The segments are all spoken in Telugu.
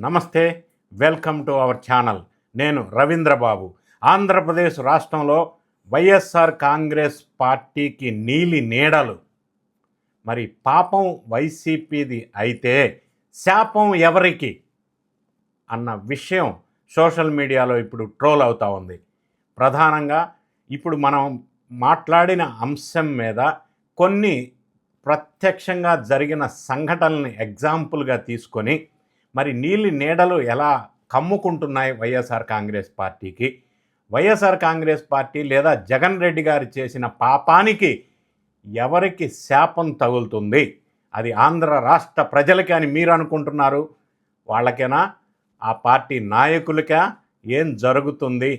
నమస్తే, వెల్కమ్ టు అవర్ ఛానల్. నేను రవీంద్రబాబు. ఆంధ్రప్రదేశ్ రాష్ట్రంలో వైఎస్ఆర్ కాంగ్రెస్ పార్టీకి నీలి నీడలు. మరి పాపం వైసీపీది అయితే శాపం ఎవరికి అన్న విషయం సోషల్ మీడియాలో ఇప్పుడు ట్రోల్ అవుతూ ఉంది. ప్రధానంగా ఇప్పుడు మనం మాట్లాడిన అంశం మీద కొన్ని ప్రత్యక్షంగా జరిగిన సంఘటనల్ని ఎగ్జాంపుల్గా తీసుకొని మరి నీలి నీడలు ఎలా కమ్ముకుంటున్నాయి వైఎస్ఆర్ కాంగ్రెస్ పార్టీకి, వైఎస్ఆర్ కాంగ్రెస్ పార్టీ లేదా జగన్ రెడ్డి గారు చేసిన పాపానికి ఎవరికి శాపం తగులుతుంది, అది ఆంధ్ర రాష్ట్ర ప్రజలకి అని మీరు అనుకుంటున్నారు, వాళ్ళకేనా, ఆ పార్టీ నాయకులకా, ఏం జరుగుతుంది,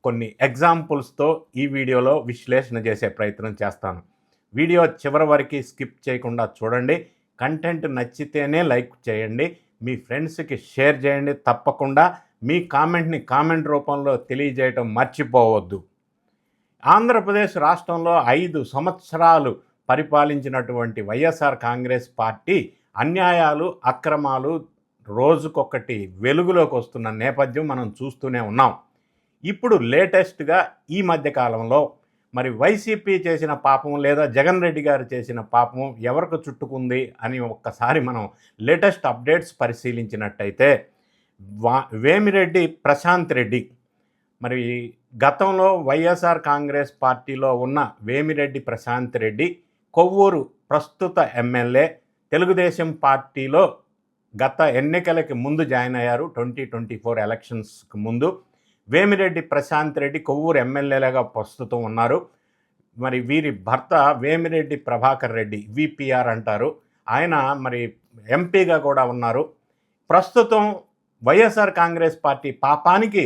కొన్ని ఎగ్జాంపుల్స్తో ఈ వీడియోలో విశ్లేషణ చేసే ప్రయత్నం చేస్తాను. వీడియో చివరి వరకు స్కిప్ చేయకుండా చూడండి. కంటెంట్ నచ్చితేనే లైక్ చేయండి, మీ ఫ్రెండ్స్కి షేర్ చేయండి. తప్పకుండా మీ కామెంట్ని కామెంట్ రూపంలో తెలియజేయటం మర్చిపోవద్దు. ఆంధ్రప్రదేశ్ రాష్ట్రంలో 5 సంవత్సరాలు పరిపాలించినటువంటి వైఎస్ఆర్ కాంగ్రెస్ పార్టీ అన్యాయాలు, అక్రమాలు రోజుకొకటి వెలుగులోకి వస్తున్న నేపథ్యం మనం చూస్తూనే ఉన్నాం. ఇప్పుడు లేటెస్ట్గా ఈ మధ్యకాలంలో మరి వైసీపీ చేసిన పాపం లేదా జగన్ రెడ్డి గారు చేసిన పాపం ఎవరికి చుట్టుకుంది అని ఒక్కసారి మనం లేటెస్ట్ అప్డేట్స్ పరిశీలించినట్టయితే వేమిరెడ్డి ప్రశాంత్ రెడ్డి, మరి గతంలో వైఎస్ఆర్ కాంగ్రెస్ పార్టీలో ఉన్న వేమిరెడ్డి ప్రశాంత్ రెడ్డి కొవ్వూరు ప్రస్తుత ఎమ్మెల్యే, తెలుగుదేశం పార్టీలో గత ఎన్నికలకి ముందు జాయిన్ అయ్యారు. 2024 ఎలక్షన్స్కి ముందు వేమిరెడ్డి ప్రశాంత్ రెడ్డి కొవ్వూరు ఎమ్మెల్యేలుగా ప్రస్తుతం ఉన్నారు. మరి వీరి భర్త వేమిరెడ్డి ప్రభాకర్ రెడ్డి, విపిఆర్ అంటారు, ఆయన మరి ఎంపీగా కూడా ఉన్నారు. ప్రస్తుతం వైఎస్ఆర్ కాంగ్రెస్ పార్టీ పాపానికి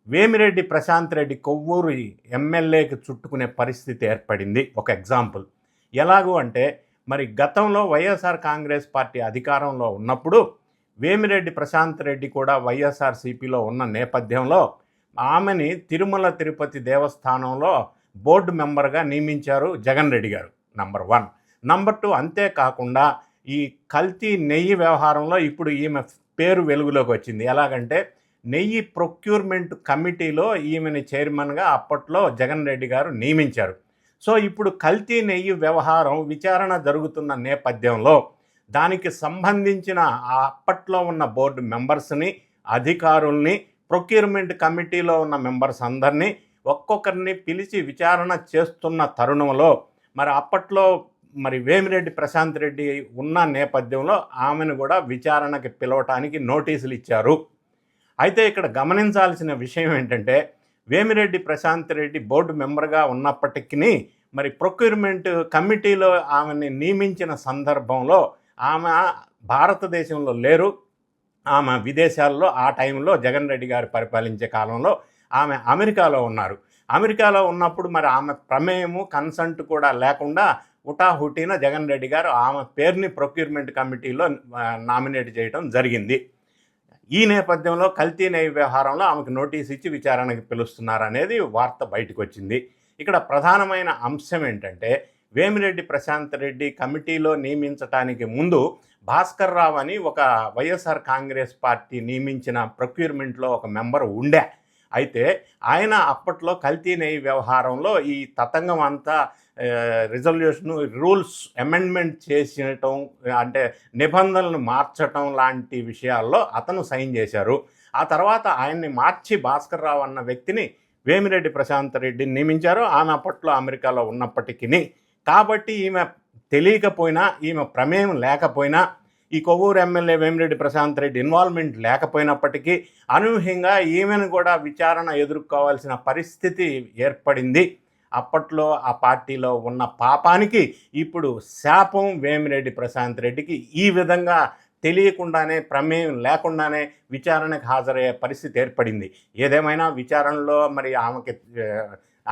వేమిరెడ్డి ప్రశాంత్ రెడ్డి కొవ్వూరు ఎమ్మెల్యేకి చుట్టుకునే పరిస్థితి ఏర్పడింది. ఒక ఎగ్జాంపుల్ ఎలాగూ అంటే, మరి గతంలో వైఎస్ఆర్ కాంగ్రెస్ పార్టీ అధికారంలో ఉన్నప్పుడు వేమిరెడ్డి ప్రశాంత్ రెడ్డి కూడా వైఎస్ఆర్సీపీలో ఉన్న నేపథ్యంలో ఆమెని తిరుమల తిరుపతి దేవస్థానంలో బోర్డు మెంబర్గా నియమించారు జగన్ రెడ్డి గారు. నంబర్ 1. నంబర్ 2, అంతేకాకుండా ఈ కల్తీ నెయ్యి వ్యవహారంలో ఇప్పుడు ఈమె పేరు వెలుగులోకి వచ్చింది. ఎలాగంటే, నెయ్యి ప్రొక్యూర్మెంట్ కమిటీలో ఈమెని చైర్మన్గా అప్పట్లో జగన్ రెడ్డి గారు నియమించారు. సో ఇప్పుడు కల్తీ నెయ్యి వ్యవహారం విచారణ జరుగుతున్న నేపథ్యంలో దానికి సంబంధించిన అప్పట్లో ఉన్న బోర్డు మెంబర్స్ని, అధికారుల్ని, ప్రొక్యూర్మెంట్ కమిటీలో ఉన్న మెంబర్స్ అందరినీ ఒక్కొక్కరిని పిలిచి విచారణ చేస్తున్న తరుణంలో మరి అప్పట్లో మరి వేమిరెడ్డి ప్రశాంత్ రెడ్డి ఉన్న నేపథ్యంలో ఆమెను కూడా విచారణకి పిలవటానికి నోటీసులు ఇచ్చారు. అయితే ఇక్కడ గమనించాల్సిన విషయం ఏంటంటే, వేమిరెడ్డి ప్రశాంత్ రెడ్డి బోర్డు మెంబర్గా ఉన్నప్పటికీ మరి ప్రొక్యూర్మెంట్ కమిటీలో ఆమెని నియమించిన సందర్భంలో ఆమె భారతదేశంలో లేరు, ఆమె విదేశాల్లో ఆ టైంలో జగన్ రెడ్డి గారు పరిపాలించే కాలంలో ఆమె అమెరికాలో ఉన్నారు. అమెరికాలో ఉన్నప్పుడు మరి ఆమె ప్రమేయము, కన్సంట్ కూడా లేకుండా హుటాహుటిన జగన్ రెడ్డి గారు ఆమె పేరుని ప్రొక్యూర్మెంట్ కమిటీలో నామినేట్ చేయడం జరిగింది. ఈ నేపథ్యంలో కల్తీ నెయ్యి వ్యవహారంలో ఆమెకు నోటీస్ ఇచ్చి విచారణకి పిలుస్తున్నారనేది వార్త బయటకు వచ్చింది. ఇక్కడ ప్రధానమైన అంశం ఏంటంటే, వేమిరెడ్డి ప్రశాంత్ రెడ్డి కమిటీలో నియమించడానికి ముందు భాస్కర్ రావు అని ఒక వైఎస్ఆర్ కాంగ్రెస్ పార్టీ నియమించిన ప్రొక్యూర్మెంట్లో ఒక మెంబర్ ఉండే. అయితే ఆయన అప్పట్లో కల్తీ నెయ్యి వ్యవహారంలో ఈ తతంగం అంతా రిజల్యూషన్, రూల్స్ అమెండ్మెంట్ చేసటం, అంటే నిబంధనలను మార్చటం లాంటి విషయాల్లో అతను సైన్ చేశారు. ఆ తర్వాత ఆయన్ని మార్చి భాస్కర్ రావు అన్న వ్యక్తిని వేమిరెడ్డి ప్రశాంత్ రెడ్డిని నియమించారు. ఆమె అప్పట్లో అమెరికాలో ఉన్నప్పటికీ. కాబట్టి ఈమె తెలియకపోయినా, ఈమె ప్రమేయం లేకపోయినా, ఈ కొవ్వూరు ఎమ్మెల్యే వేమిరెడ్డి ప్రశాంత్ రెడ్డి ఇన్వాల్వ్మెంట్ లేకపోయినప్పటికీ అనూహ్యంగా ఈమెను కూడా విచారణ ఎదుర్కోవాల్సిన పరిస్థితి ఏర్పడింది. అప్పట్లో ఆ పార్టీలో ఉన్న పాపానికి ఇప్పుడు శాపం వేమిరెడ్డి ప్రశాంత్ రెడ్డికి ఈ విధంగా తెలియకుండానే, ప్రమేయం లేకుండానే విచారణకు హాజరయ్యే పరిస్థితి ఏర్పడింది. ఏదేమైనా విచారణలో మరి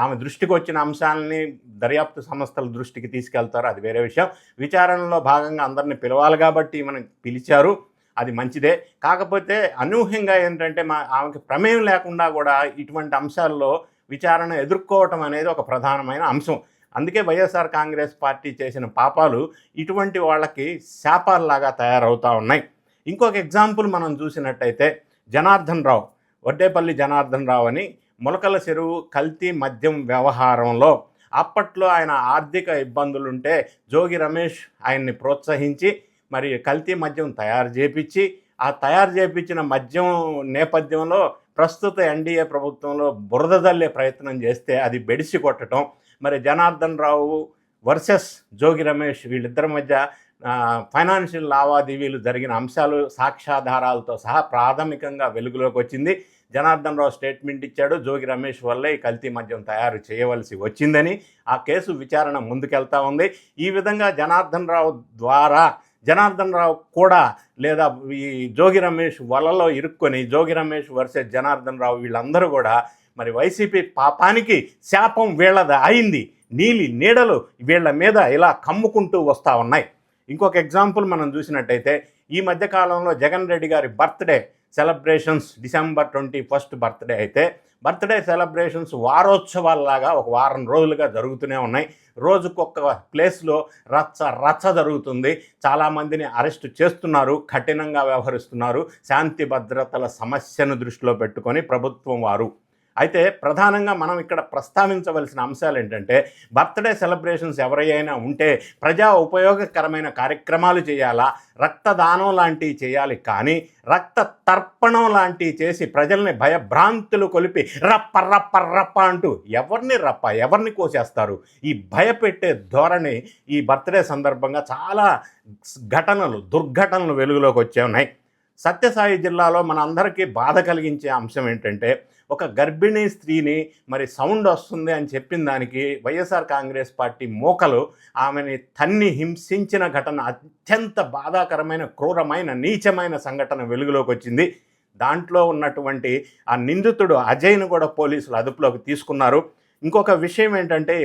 ఆమె దృష్టికి వచ్చిన అంశాలని దర్యాప్తు సంస్థల దృష్టికి తీసుకెళ్తారు, అది వేరే విషయం. విచారణలో భాగంగా అందరిని పిలవాలి కాబట్టి మనకి పిలిచారు, అది మంచిదే. కాకపోతే అనూహ్యంగా ఏంటంటే ఆమెకి ప్రమేయం లేకుండా కూడా ఇటువంటి అంశాల్లో విచారణ ఎదుర్కోవటం అనేది ఒక ప్రధానమైన అంశం. అందుకే వైఎస్ఆర్ కాంగ్రెస్ పార్టీ చేసిన పాపాలు ఇటువంటి వాళ్ళకి శాపాల్లాగా తయారవుతూ ఉన్నాయి. ఇంకొక ఎగ్జాంపుల్ మనం చూసినట్టయితే జనార్దన్ రావు, వడ్డేపల్లి జనార్దన్ రావు అని మొలకల చెరువు కల్తీ మద్యం వ్యవహారంలో అప్పట్లో ఆయన ఆర్థిక ఇబ్బందులుంటే జోగి రమేష్ ఆయన్ని ప్రోత్సహించి మరి కల్తీ మద్యం తయారు చేపించి ఆ తయారు చేపించిన మద్యం నేపథ్యంలో ప్రస్తుత ఎన్డీఏ ప్రభుత్వంలో బురద జల్లే ప్రయత్నం చేస్తే అది బెడిసి కొట్టడం, మరి జనార్దన్ రావు వర్సెస్ జోగి రమేష్ వీళ్ళిద్దరి మధ్య ఫైనాన్షియల్ లావాదేవీలు జరిగిన అంశాలు సాక్ష్యాధారాలతో సహా ప్రాథమికంగా వెలుగులోకి వచ్చింది. జనార్దన్ రావు స్టేట్మెంట్ ఇచ్చాడు, జోగి రమేష్ వల్లే ఈ కల్తీ మద్యం తయారు చేయవలసి వచ్చిందని. ఆ కేసు విచారణ ముందుకెళ్తా ఉంది. ఈ విధంగా జనార్దన్ రావు ద్వారా జనార్దన్ రావు కూడా లేదా ఈ జోగి రమేష్ వలలో ఇరుక్కొని జోగి రమేష్ వర్సెస్ జనార్దన్ రావు వీళ్ళందరూ కూడా మరి వైసీపీ పాపానికి శాపం వీళ్ళది అయింది. నీలి నీడలు వీళ్ళ మీద ఇలా కమ్ముకుంటూ వస్తూ ఉన్నాయి. ఇంకొక ఎగ్జాంపుల్ మనం చూసినట్టయితే ఈ మధ్యకాలంలో జగన్ రెడ్డి గారి బర్త్డే సెలబ్రేషన్స్ December 21 బర్త్డే అయితే బర్త్డే సెలబ్రేషన్స్ వారోత్సవాల్లాగా ఒక వారం రోజులుగా జరుగుతూనే ఉన్నాయి. రోజుకొక ప్లేస్లో రచ్చ జరుగుతుంది. చాలామందిని అరెస్టు చేస్తున్నారు, కఠినంగా వ్యవహరిస్తున్నారు శాంతి భద్రతల సమస్యను దృష్టిలో పెట్టుకొని ప్రభుత్వం వారు. అయితే ప్రధానంగా మనం ఇక్కడ ప్రస్తావించవలసిన అంశాలు ఏంటంటే బర్త్డే సెలబ్రేషన్స్ ఎవరైనా ఉంటే ప్రజా ఉపయోగకరమైన కార్యక్రమాలు చేయాలా, రక్తదానం లాంటివి చేయాలి, కానీ రక్త తర్పణం లాంటివి చేసి ప్రజల్ని భయభ్రాంతులు కొలిపి రప్ప రప్ప రప్ప అంటూ ఎవరిని కోసేస్తారు. ఈ భయపెట్టే ధోరణి ఈ బర్త్డే సందర్భంగా చాలా దుర్ఘటనలు వెలుగులోకి వచ్చే ఉన్నాయి. సత్యసాయి జిల్లాలో మన అందరికీ బాధ కలిగించే అంశం ఏంటంటే ఒక గర్భిణీ స్త్రీని మరి సౌండ్ వస్తుంది అని చెప్పిన దానికి వైఎస్ఆర్ కాంగ్రెస్ పార్టీ మోకలు ఆమెని తన్ని హింసించిన ఘటన అత్యంత బాధాకరమైన, క్రూరమైన, నీచమైన సంఘటన వెలుగులోకి వచ్చింది. దాంట్లో ఉన్నటువంటి ఆ నిందితుడు అజయ్ను కూడా పోలీసులు అదుపులోకి తీసుకున్నారు. ఇంకొక విషయం ఏంటంటే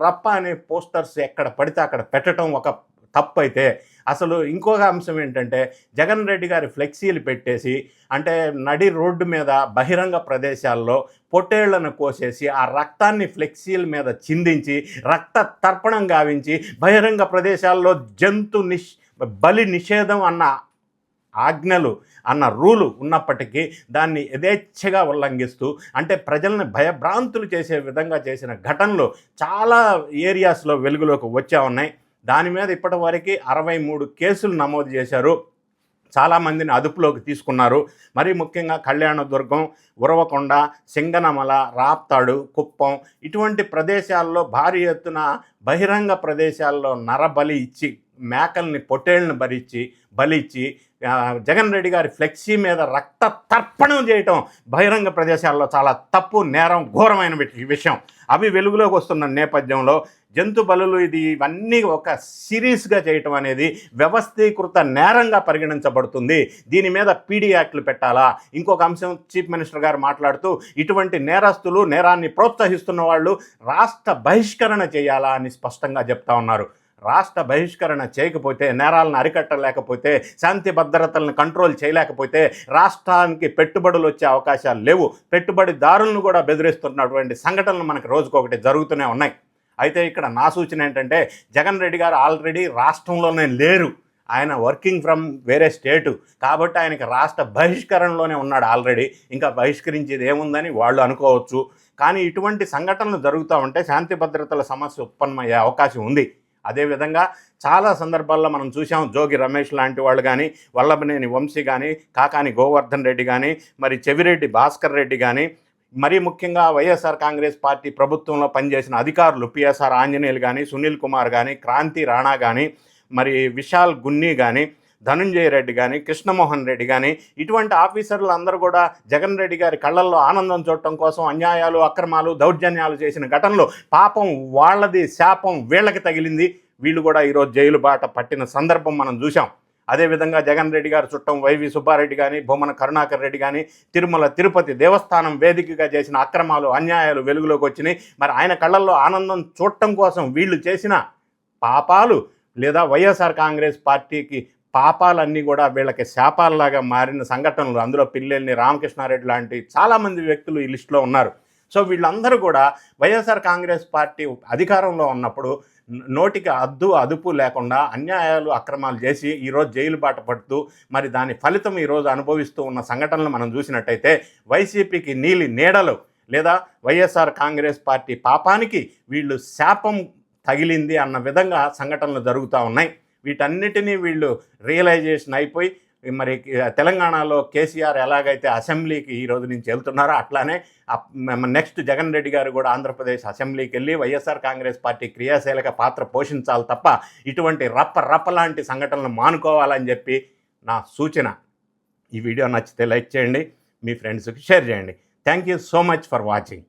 రప్ప అనే పోస్టర్స్ ఎక్కడ పడితే అక్కడ పెట్టడం ఒక తప్పు అయితే, అసలు ఇంకొక అంశం ఏంటంటే జగన్ రెడ్డి గారి ఫ్లెక్సీలు పెట్టేసి అంటే నడి రోడ్డు మీద బహిరంగ ప్రదేశాల్లో పొట్టేళ్లను కోసేసి ఆ రక్తాన్ని ఫ్లెక్సీల మీద చిందించి రక్త తర్పణం గావించి బహిరంగ ప్రదేశాల్లో బలి నిషేధం అన్న ఆజ్ఞలు అన్న రూలు ఉన్నప్పటికీ దాన్ని యథేచ్ఛగా ఉల్లంఘిస్తూ అంటే ప్రజల్ని భయభ్రాంతులు చేసే విధంగా చేసిన ఘటనలు చాలా ఏరియాస్లో వెలుగులోకి వచ్చా ఉన్నాయి. దాని మీద ఇప్పటివరకు 63 కేసులు నమోదు చేశారు. చాలామందిని అదుపులోకి తీసుకున్నారు. మరీ ముఖ్యంగా కళ్యాణదుర్గం, ఉరవకొండ, సింగనమల, రాప్తాడు, కుప్పం ఇటువంటి ప్రదేశాల్లో భారీ ఎత్తున బహిరంగ ప్రదేశాల్లో నరబలి ఇచ్చి మేకల్ని పొట్టేళ్ళని బలిచ్చి జగన్ రెడ్డి గారి ఫ్లెక్సీ మీద రక్త తర్పణం చేయటం బహిరంగ ప్రదేశాల్లో చాలా తప్పు, నేరం, ఘోరమైన విషయం. అవి వెలుగులోకి వస్తున్న నేపథ్యంలో జంతు బలులు ఇవన్నీ ఒక సిరీస్గా చేయటం అనేది వ్యవస్థీకృత నేరంగా పరిగణించబడుతుంది. దీని మీద పీడీ యాక్ట్లు పెట్టాలా? ఇంకొక అంశం చీఫ్ మినిస్టర్ గారు మాట్లాడుతూ ఇటువంటి నేరస్తులు, నేరాన్ని ప్రోత్సహిస్తున్న వాళ్ళు రాష్ట్ర బహిష్కరణ చేయాలా అని స్పష్టంగా చెప్తా ఉన్నారు. రాష్ట్ర బహిష్కరణ చేయకపోతే, నేరాలను అరికట్టలేకపోతే, శాంతి భద్రతలను కంట్రోల్ చేయలేకపోతే రాష్ట్రానికి పెట్టుబడులు వచ్చే అవకాశాలు లేవు. పెట్టుబడిదారులను కూడా బెదిరిస్తున్నటువంటి సంఘటనలు మనకు రోజుకొకటి జరుగుతూనే ఉన్నాయి. అయితే ఇక్కడ నా సూచన ఏంటంటే జగన్ రెడ్డి గారు ఆల్రెడీ రాష్ట్రంలోనే లేరు. ఆయన వర్కింగ్ ఫ్రమ్ వేరే స్టేటు కాబట్టి ఆయనకి రాష్ట్ర బహిష్కరణలోనే ఉన్నాడు ఆల్రెడీ. ఇంకా బహిష్కరించేది ఏముందని వాళ్ళు అనుకోవచ్చు. కానీ ఇటువంటి సంఘటనలు జరుగుతూ ఉంటే శాంతి భద్రతల సమస్య ఉత్పన్నమయ్యే అవకాశం ఉంది. అదేవిధంగా చాలా సందర్భాల్లో మనం చూసాం. జోగి రమేష్ లాంటి వాళ్ళు కానీ, వల్లభనేని వంశీ కానీ, కాకాని గోవర్ధన్ రెడ్డి కానీ, మరి చెవిరెడ్డి భాస్కర్ రెడ్డి కానీ, మరీ ముఖ్యంగా వైఎస్ఆర్ కాంగ్రెస్ పార్టీ ప్రభుత్వంలో పనిచేసిన అధికారులు పిఎస్ఆర్ ఆంజనేయులు కానీ, సునీల్ కుమార్ కానీ, క్రాంతి రాణా కానీ, మరి విశాల్ గున్ని కానీ, ధనుంజయ రెడ్డి కానీ, కృష్ణమోహన్ రెడ్డి కానీ ఇటువంటి ఆఫీసర్లు అందరూ కూడా జగన్ రెడ్డి గారి కళ్ళల్లో ఆనందం చూడటం కోసం అన్యాయాలు, అక్రమాలు, దౌర్జన్యాలు చేసిన ఘటనలు పాపం వాళ్ళది, శాపం వీళ్ళకి తగిలింది. వీళ్ళు కూడా ఈరోజు జైలు బాట పట్టిన సందర్భం మనం చూసాం. అదేవిధంగా జగన్ రెడ్డి గారు చుట్టం వైవి సుబ్బారెడ్డి కానీ, భూమన కరుణాకర్ రెడ్డి కానీ తిరుమల తిరుపతి దేవస్థానం వేదికగా చేసిన అక్రమాలు, అన్యాయాలు వెలుగులోకి వచ్చినాయి. మరి ఆయన కళ్ళల్లో ఆనందం చూడటం కోసం వీళ్ళు చేసిన పాపాలు లేదా వైఎస్ఆర్ కాంగ్రెస్ పార్టీకి పాపాలన్నీ కూడా వీళ్ళకి శాపాలలాగా మారిన సంఘటనలు, అందులో పిల్లల్ని రామకృష్ణారెడ్డి లాంటి చాలామంది వ్యక్తులు ఈ లిస్టులో ఉన్నారు. సో వీళ్ళందరూ కూడా వైఎస్ఆర్ కాంగ్రెస్ పార్టీ అధికారంలో ఉన్నప్పుడు నోటికి అదుపు లేకుండా అన్యాయాలు అక్రమాలు చేసి ఈరోజు జైలు బాట పడుతూ మరి దాని ఫలితం ఈరోజు అనుభవిస్తూ ఉన్న సంఘటనలు మనం చూసినట్టయితే వైసీపీకి నీలి నీడలు లేదా వైఎస్ఆర్ కాంగ్రెస్ పార్టీ పాపానికి వీళ్ళు శాపం తగిలింది అన్న విధంగా సంఘటనలు జరుగుతూ ఉన్నాయి. వీటన్నిటినీ వీళ్ళు రియలైజేషన్ అయిపోయి మరి తెలంగాణలో కేసీఆర్ ఎలాగైతే అసెంబ్లీకి ఈ రోజు నుంచి వెళ్తున్నారో అట్లానే నెక్స్ట్ జగన్ రెడ్డి గారు కూడా ఆంధ్రప్రదేశ్ అసెంబ్లీకి వెళ్ళి వైఎస్ఆర్ కాంగ్రెస్ పార్టీ క్రియాశీలక పాత్ర పోషించాలి తప్ప ఇటువంటి రప్ప లాంటి సంఘటనలు మానుకోవాలని చెప్పి నా సూచన. ఈ వీడియో నచ్చితే లైక్ చేయండి, మీ ఫ్రెండ్స్కి షేర్ చేయండి. Thank you so much for watching.